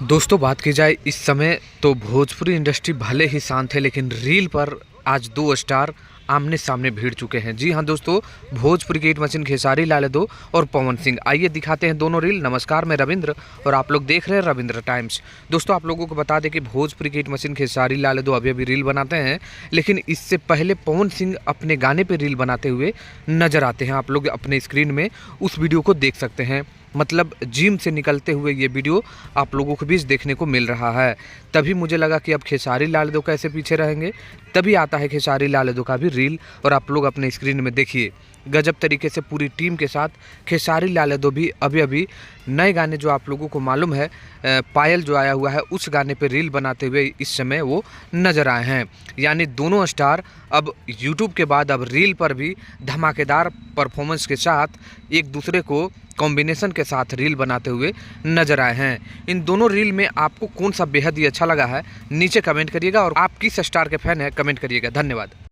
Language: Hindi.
दोस्तों बात की जाए इस समय तो भोजपुरी इंडस्ट्री भले ही शांत है, लेकिन रील पर आज दो स्टार आमने सामने भिड़ चुके हैं। जी हाँ दोस्तों, भोजपुरी की हिट मशीन खेसारी लाल यादव और पवन सिंह। आइए दिखाते हैं दोनों रील। नमस्कार, मैं रविंद्र और आप लोग देख रहे हैं रविंद्र टाइम्स। दोस्तों आप लोगों को बता दें कि भोजपुरी की हिट मशीन खेसारी लाल यादव अभी अभी रील बनाते हैं, लेकिन इससे पहले पवन सिंह अपने गाने पर रील बनाते हुए नजर आते हैं। आप लोग अपने स्क्रीन में उस वीडियो को देख सकते हैं। मतलब जिम से निकलते हुए ये वीडियो आप लोगों के बीच देखने को मिल रहा है। तभी मुझे लगा कि अब खेसारी लाल यादव कैसे पीछे रहेंगे। तभी आता है खेसारी लाल यादव का भी रील और आप लोग अपने स्क्रीन में देखिए। गजब तरीके से पूरी टीम के साथ खेसारी लाल यादव भी अभी अभी नए गाने जो आप लोगों को मालूम है, पायल जो आया हुआ है उस गाने पे रील बनाते हुए इस समय वो नज़र आए हैं। यानी दोनों स्टार अब यूट्यूब के बाद अब रील पर भी धमाकेदार परफॉर्मेंस के साथ एक दूसरे को कॉम्बिनेशन के साथ रील बनाते हुए नजर आए हैं। इन दोनों रील में आपको कौन सा बेहद ही अच्छा लगा है नीचे कमेंट करिएगा, और आप किस स्टार के फैन हैं कमेंट करिएगा। धन्यवाद।